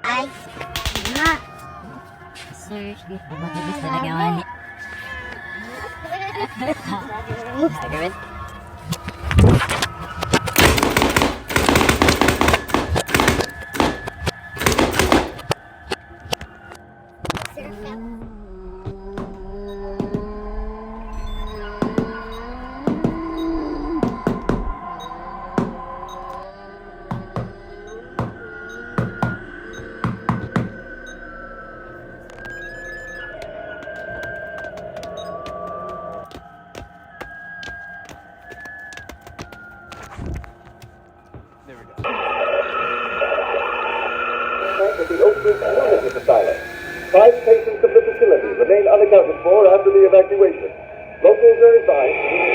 Ay, nga. Sir, mabilis na nagawa niya. Gagawin? At the Oak Ridge Lunatic Asylum. 5 patients of the facility remain unaccounted for after the evacuation. Locals are advised